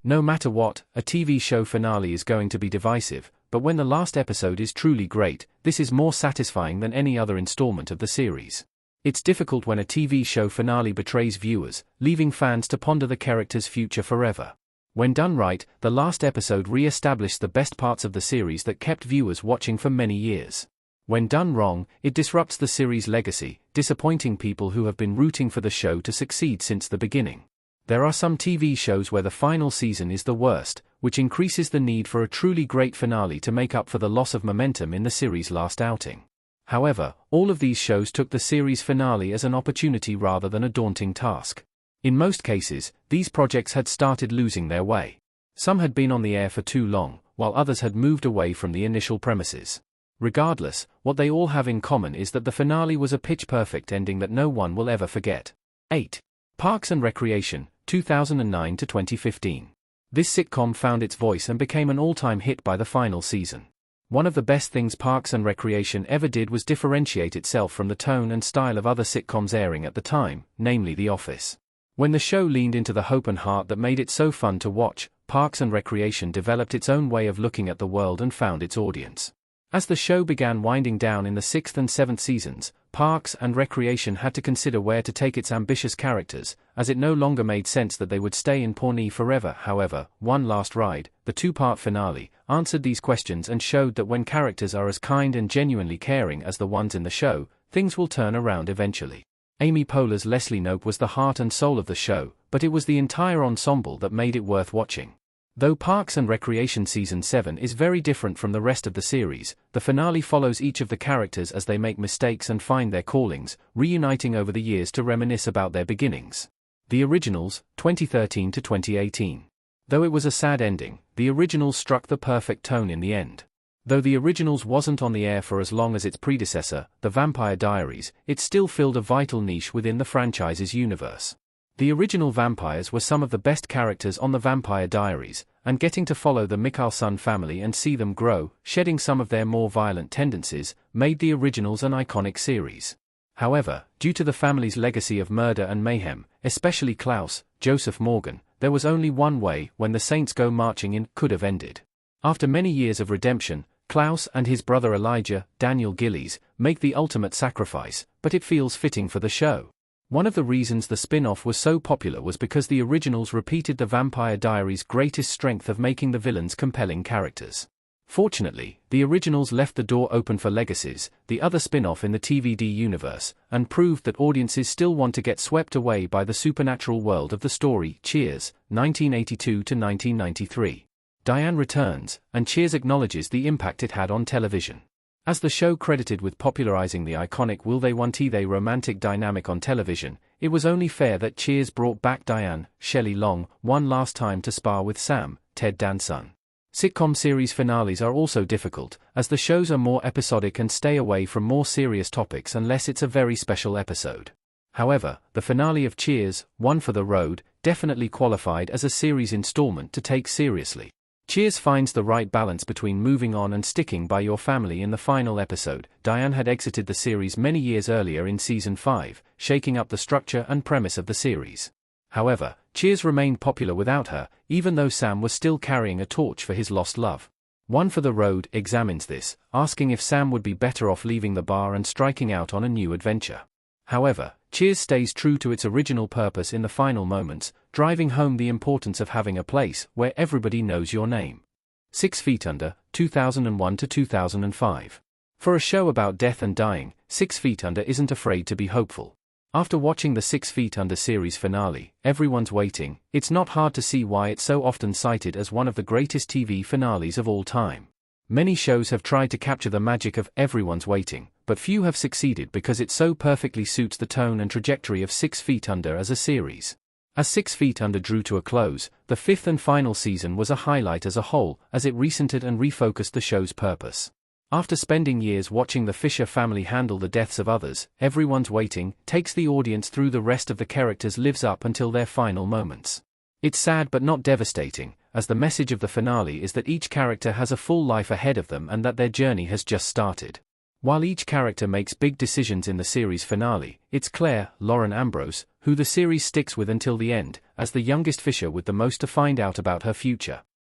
No matter what, a TV show finale is going to be divisive, but when the last episode is truly great, this is more satisfying than any other installment of the series. It's difficult when a TV show finale betrays viewers, leaving fans to ponder the character's future forever. When done right, the last episode re-established the best parts of the series that kept viewers watching for many years. When done wrong, it disrupts the series' legacy, disappointing people who have been rooting for the show to succeed since the beginning. There are some TV shows where the final season is the worst, which increases the need for a truly great finale to make up for the loss of momentum in the series' last outing. However, all of these shows took the series finale as an opportunity rather than a daunting task. In most cases, these projects had started losing their way. Some had been on the air for too long, while others had moved away from the initial premises. Regardless, what they all have in common is that the finale was a pitch-perfect ending that no one will ever forget. 8. Parks and Recreation, 2009 to 2015. This sitcom found its voice and became an all-time hit by the final season. One of the best things Parks and Recreation ever did was differentiate itself from the tone and style of other sitcoms airing at the time, namely The Office. When the show leaned into the hope and heart that made it so fun to watch, Parks and Recreation developed its own way of looking at the world and found its audience. As the show began winding down in the 6th and 7th seasons, Parks and Recreation had to consider where to take its ambitious characters, as it no longer made sense that they would stay in Pawnee forever. However, One Last Ride, the two-part finale, answered these questions and showed that when characters are as kind and genuinely caring as the ones in the show, things will turn around eventually. Amy Poehler's Leslie Knope was the heart and soul of the show, but it was the entire ensemble that made it worth watching. Though Parks and Recreation Season 7 is very different from the rest of the series, the finale follows each of the characters as they make mistakes and find their callings, reuniting over the years to reminisce about their beginnings. The Originals, 2013 to 2018. Though it was a sad ending, The Originals struck the perfect tone in the end. Though The Originals wasn't on the air for as long as its predecessor, The Vampire Diaries, it still filled a vital niche within the franchise's universe. The original vampires were some of the best characters on The Vampire Diaries, and getting to follow the Michalson family and see them grow, shedding some of their more violent tendencies, made The Originals an iconic series. However, due to the family's legacy of murder and mayhem, especially Klaus, Joseph Morgan, there was only one way When the Saints Go Marching In could have ended. After many years of redemption, Klaus and his brother Elijah, Daniel Gillies, make the ultimate sacrifice, but it feels fitting for the show. One of the reasons the spin-off was so popular was because The Originals repeated The Vampire Diaries' greatest strength of making the villains compelling characters. Fortunately, The Originals left the door open for Legacies, the other spin-off in the TVD universe, and proved that audiences still want to get swept away by the supernatural world of the story. Cheers, 1982 to 1993. Diane returns, and Cheers acknowledges the impact it had on television. As the show credited with popularizing the iconic will they won't they romantic dynamic on television, it was only fair that Cheers brought back Diane, Shelley Long, one last time to spar with Sam, Ted Danson. Sitcom series finales are also difficult, as the shows are more episodic and stay away from more serious topics unless it's a very special episode. However, the finale of Cheers, One for the Road, definitely qualified as a series installment to take seriously. Cheers finds the right balance between moving on and sticking by your family in the final episode. Diane had exited the series many years earlier in Season 5, shaking up the structure and premise of the series. However, Cheers remained popular without her, even though Sam was still carrying a torch for his lost love. One for the Road examines this, asking if Sam would be better off leaving the bar and striking out on a new adventure. However, Cheers stays true to its original purpose in the final moments, driving home the importance of having a place where everybody knows your name. 6 Feet Under, 2001 to 2005. For a show about death and dying, 6 Feet Under isn't afraid to be hopeful. After watching the 6 Feet Under series finale, Everyone's Waiting, it's not hard to see why it's so often cited as one of the greatest TV finales of all time. Many shows have tried to capture the magic of Everyone's Waiting, but few have succeeded because it so perfectly suits the tone and trajectory of 6 Feet Under as a series. As 6 Feet Under drew to a close, the 5th and final season was a highlight as a whole, as it recentered and refocused the show's purpose. After spending years watching the Fisher family handle the deaths of others, Everyone's Waiting takes the audience through the rest of the characters lives up until their final moments. It's sad but not devastating, as the message of the finale is that each character has a full life ahead of them and that their journey has just started. While each character makes big decisions in the series finale, it's Claire, Lauren Ambrose, who the series sticks with until the end, as the youngest Fisher with the most to find out about her future.